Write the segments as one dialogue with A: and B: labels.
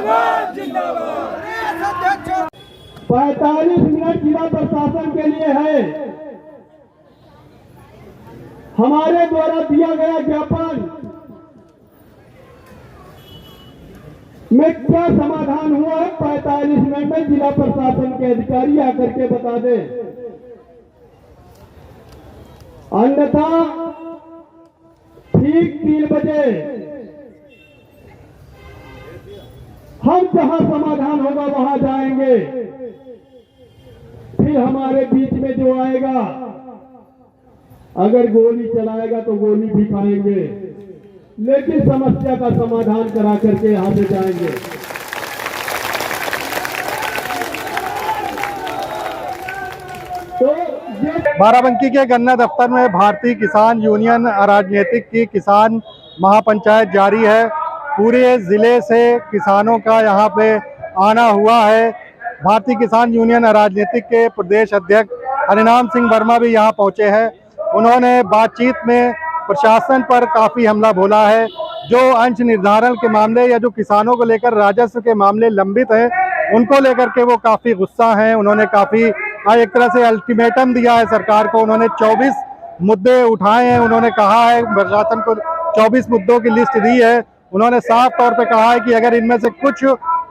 A: जिंदाबाद जिंदाबाद।
B: 45 मिनट जिला प्रशासन के लिए है। हमारे द्वारा दिया गया ज्ञापन में क्या समाधान हुआ है 45 मिनट में जिला प्रशासन के अधिकारी आकर के बता दें, अन्यथा ठीक 3 बजे हम जहां समाधान होगा वहां जाएंगे। फिर हमारे बीच में जो आएगा अगर गोली चलाएगा तो गोली भी खाएंगे, लेकिन समस्या का समाधान करा करके यहां से जाएंगे। तो
C: बाराबंकी के गन्ना दफ्तर में भारतीय किसान यूनियन अराजनीतिक की किसान महापंचायत जारी है। पूरे जिले से किसानों का यहाँ पे आना हुआ है। भारतीय किसान यूनियन अराजनीतिक के प्रदेश अध्यक्ष हरिनाम सिंह वर्मा भी यहाँ पहुँचे हैं। उन्होंने बातचीत में प्रशासन पर काफ़ी हमला बोला है। जो अंश निर्धारण के मामले या जो किसानों को लेकर राजस्व के मामले लंबित हैं, उनको लेकर के वो काफ़ी गुस्सा हैं। उन्होंने काफ़ी एक तरह से अल्टीमेटम दिया है सरकार को। उन्होंने 24 मुद्दे उठाए हैं। उन्होंने कहा है, प्रशासन को 24 मुद्दों की लिस्ट दी है। उन्होंने साफ तौर पे कहा है कि अगर इनमें से कुछ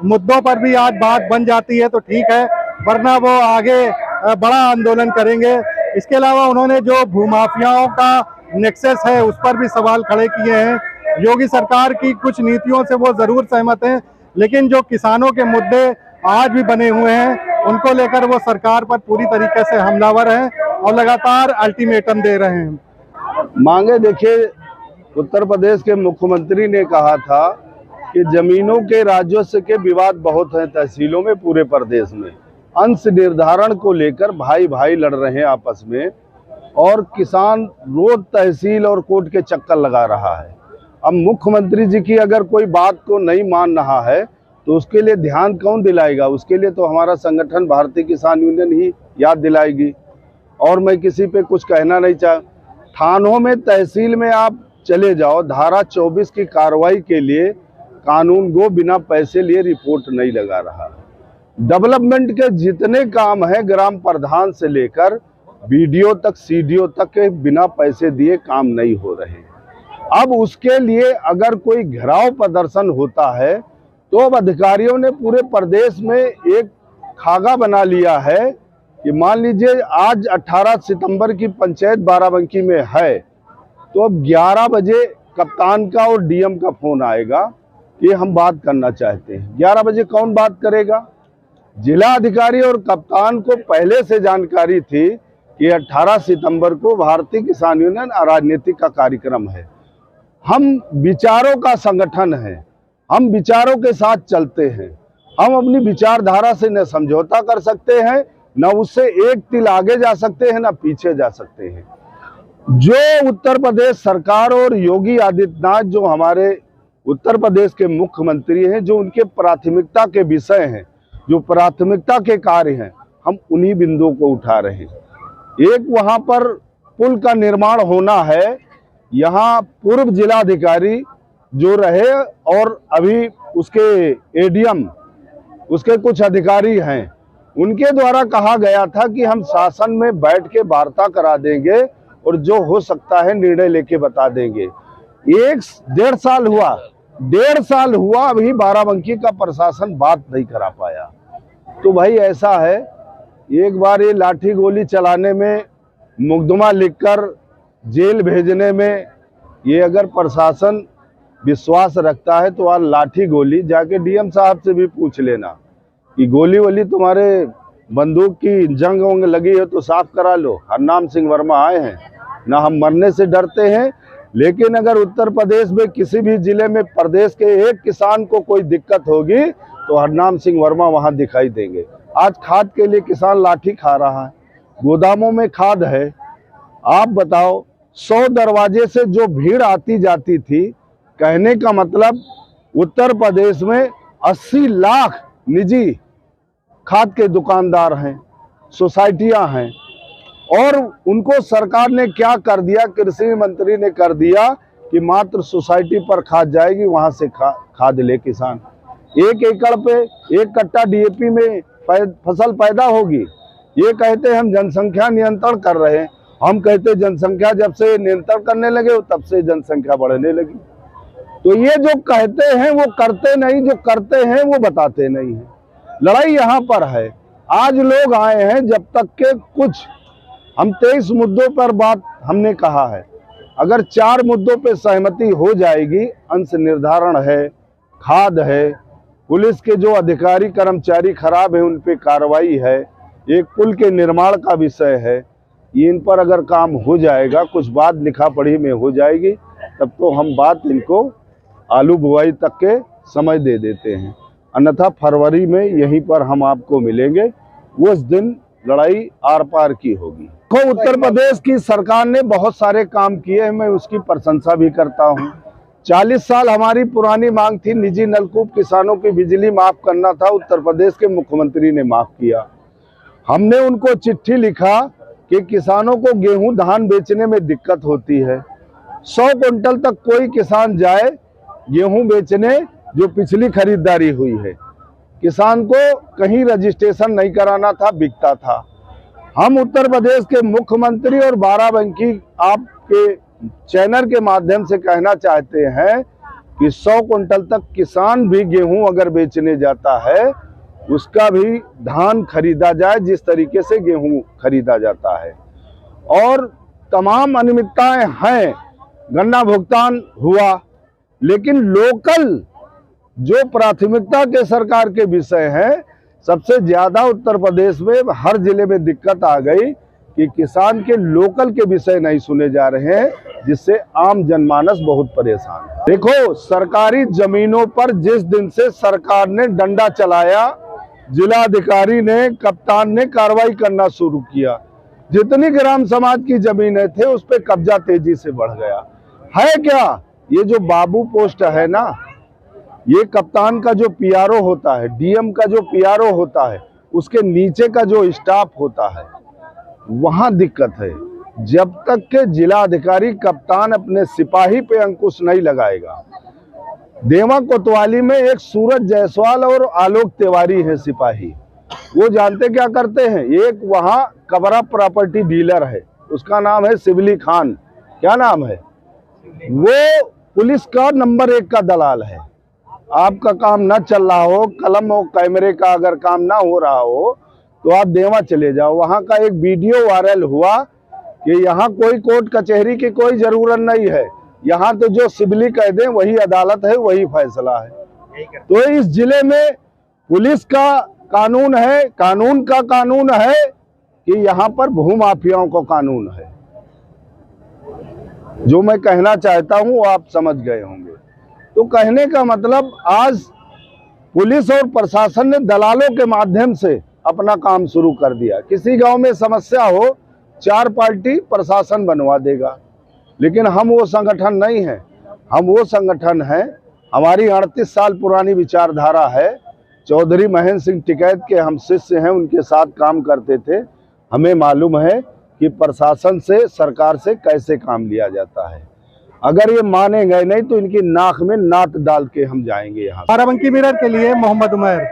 C: मुद्दों पर भी आज बात बन जाती है तो ठीक है, वरना वो आगे बड़ा आंदोलन करेंगे। इसके अलावा उन्होंने जो भूमाफियाओं का नेक्सस है उस पर भी सवाल खड़े किए हैं। योगी सरकार की कुछ नीतियों से वो ज़रूर सहमत हैं, लेकिन जो किसानों के मुद्दे आज भी बने हुए हैं उनको लेकर वो सरकार पर पूरी तरीके से हमलावर हैं और लगातार अल्टीमेटम दे रहे हैं।
D: मांगे देखिए, उत्तर प्रदेश के मुख्यमंत्री ने कहा था कि जमीनों के राजस्व के विवाद बहुत हैं तहसीलों में, पूरे प्रदेश में अंश निर्धारण को लेकर भाई भाई लड़ रहे हैं आपस में, और किसान रोज तहसील और कोर्ट के चक्कर लगा रहा है। अब मुख्यमंत्री जी की अगर कोई बात को नहीं मान रहा है तो उसके लिए ध्यान कौन दिलाएगा? उसके लिए तो हमारा संगठन भारतीय किसान यूनियन ही याद दिलाएगी। और मैं किसी पे कुछ कहना नहीं चाह, थानों में तहसील में आप चले जाओ, धारा 24 की कार्रवाई के लिए कानून गो बिना पैसे लिए रिपोर्ट नहीं लगा रहा है। डेवलपमेंट के जितने काम है ग्राम प्रधान से लेकर बीडीओ तक, सीडीओ तक के बिना पैसे दिए काम नहीं हो रहे। अब उसके लिए अगर कोई घेराव प्रदर्शन होता है तो अब अधिकारियों ने पूरे प्रदेश में एक खागा बना लिया है कि मान लीजिए आज 18 सितंबर की पंचायत बाराबंकी में है, तो अब 11 बजे कप्तान का और डीएम का फोन आएगा कि हम बात करना चाहते हैं। 11 बजे कौन बात करेगा? जिला अधिकारी और कप्तान को पहले से जानकारी थी कि 18 सितंबर को भारतीय किसान यूनियन अराजनीतिक का कार्यक्रम है। हम विचारों का संगठन है, हम विचारों के साथ चलते हैं। हम अपनी विचारधारा से न समझौता कर सकते हैं, न उससे एक तिल आगे जा सकते हैं, न पीछे जा सकते हैं। जो उत्तर प्रदेश सरकार और योगी आदित्यनाथ जो हमारे उत्तर प्रदेश के मुख्यमंत्री हैं, जो उनके प्राथमिकता के विषय हैं, जो प्राथमिकता के कार्य हैं, हम उन्हीं बिंदुओं को उठा रहे हैं। एक वहां पर पुल का निर्माण होना है। यहाँ पूर्व जिलाधिकारी जो रहे और अभी उसके एडीएम, उसके कुछ अधिकारी हैं, उनके द्वारा कहा गया था कि हम शासन में बैठ के वार्ता करा देंगे और जो हो सकता है निर्णय लेके बता देंगे। 1.5 साल हुआ, 1.5 साल हुआ, अभी बाराबंकी का प्रशासन बात नहीं करा पाया। तो भाई ऐसा है, एक बार ये लाठी गोली चलाने में, मुकदमा लिखकर जेल भेजने में, ये अगर प्रशासन विश्वास रखता है तो आज लाठी गोली जाके डीएम साहब से भी पूछ लेना कि गोली वोली तुम्हारे बंदूक की जंग वंग लगी है तो साफ करा लो। हरनाम सिंह वर्मा आए हैं, ना हम मरने से डरते हैं, लेकिन अगर उत्तर प्रदेश में किसी भी जिले में प्रदेश के एक किसान को कोई दिक्कत होगी तो हरनाम सिंह वर्मा वहां दिखाई देंगे। आज खाद के लिए किसान लाठी खा रहा है, गोदामों में खाद है। आप बताओ, 100 दरवाजे से जो भीड़ आती जाती थी, कहने का मतलब उत्तर प्रदेश में 80 लाख निजी खाद के दुकानदार हैं, सोसाइटियां हैं, और उनको सरकार ने क्या कर दिया, कृषि मंत्री ने कर दिया कि मात्र सोसाइटी पर खाद जाएगी, वहां से खाद ले किसान। 1 एकड़ पे 1 कट्टा डीएपी में फसल पैदा होगी। ये कहते हैं हम जनसंख्या नियंत्रण कर रहे हैं, हम कहते जनसंख्या जब से नियंत्रण करने लगे तब से जनसंख्या बढ़ने लगी। तो ये जो कहते हैं वो करते नहीं, जो करते हैं वो बताते नहीं है। लड़ाई यहाँ पर है। आज लोग आए हैं, जब तक के कुछ हम 23 मुद्दों पर बात हमने कहा है, अगर 4 मुद्दों पे सहमति हो जाएगी, अंश निर्धारण है, खाद है, पुलिस के जो अधिकारी कर्मचारी खराब है उन पे कार्रवाई है, एक पुल के निर्माण का विषय है, इन पर अगर काम हो जाएगा, कुछ बात लिखा पढ़ी में हो जाएगी, तब तो हम बात इनको आलू बुआई तक के समय दे देते हैं। अन्यथा फरवरी में यहीं पर हम आपको मिलेंगे, उस दिन लड़ाई आर पार की होगी। तो उत्तर प्रदेश की सरकार ने बहुत सारे काम किए हैं, मैं उसकी प्रशंसा भी करता हूं। 40 साल हमारी पुरानी मांग थी, निजी नलकूप किसानों की बिजली माफ करना था, उत्तर प्रदेश के मुख्यमंत्री ने माफ किया। हमने उनको चिट्ठी लिखा कि किसानों को गेहूं धान बेचने में दिक्कत होती है, 100 क्विंटल तक कोई किसान जाए गेहूं बेचने, जो पिछली खरीदारी हुई है, किसान को कहीं रजिस्ट्रेशन नहीं कराना था, बिकता था। हम उत्तर प्रदेश के मुख्यमंत्री और बाराबंकी आपके चैनल के माध्यम से कहना चाहते हैं कि 100 क्विंटल तक किसान भी गेहूं अगर बेचने जाता है, उसका भी धान खरीदा जाए जिस तरीके से गेहूं खरीदा जाता है। और तमाम अनियमितताएं हैं, गन्ना भुगतान हुआ, लेकिन लोकल जो प्राथमिकता के सरकार के विषय हैं, सबसे ज्यादा उत्तर प्रदेश में हर जिले में दिक्कत आ गई कि किसान के लोकल के विषय नहीं सुने जा रहे हैं, जिससे आम जनमानस बहुत परेशान है। देखो, सरकारी जमीनों पर जिस दिन से सरकार ने डंडा चलाया, जिलाधिकारी ने, कप्तान ने कार्रवाई करना शुरू किया, जितनी ग्राम समाज की जमीनें थे उस पर कब्जा तेजी से बढ़ गया है। क्या ये जो बाबू पोस्ट है ना, ये कप्तान का जो पीआरओ होता है, डीएम का जो पीआरओ होता है, उसके नीचे का जो स्टाफ होता है, वहां दिक्कत है। जब तक के जिलाधिकारी कप्तान अपने सिपाही पे अंकुश नहीं लगाएगा। देवा कोतवाली में एक सूरज जायसवाल और आलोक तिवारी है सिपाही, वो जानते क्या करते हैं, एक वहां कबरा प्रॉपर्टी डीलर है, उसका नाम है शिवली खान, क्या नाम है, वो पुलिस का नंबर 1 का दलाल है। आपका काम ना चल रहा हो, कलम और कैमरे का अगर काम ना हो रहा हो, तो आप देवा चले जाओ। वहां का एक वीडियो वायरल हुआ कि यहाँ कोई कोर्ट कचहरी की कोई जरूरत नहीं है, यहाँ तो जो सिविली कह दें वही अदालत है, वही फैसला है। तो इस जिले में पुलिस का कानून है, कानून का कानून है कि यहाँ पर भूमाफियाओं का कानून है। जो मैं कहना चाहता हूँ वो आप समझ गए होंगे। तो कहने का मतलब, आज पुलिस और प्रशासन ने दलालों के माध्यम से अपना काम शुरू कर दिया। किसी गांव में समस्या हो, 4 पार्टी प्रशासन बनवा देगा, लेकिन हम वो संगठन नहीं है। हम वो संगठन है, हमारी 38 साल पुरानी विचारधारा है। चौधरी महेंद्र सिंह टिकैत के हम शिष्य हैं, उनके साथ काम करते थे। हमें मालूम है कि प्रशासन से, सरकार से कैसे काम लिया जाता है। अगर ये माने गए नहीं तो इनकी नाक में नाट डाल के हम जाएंगे। यहाँ
C: बाराबंकी मिरर के लिए मोहम्मद उमर।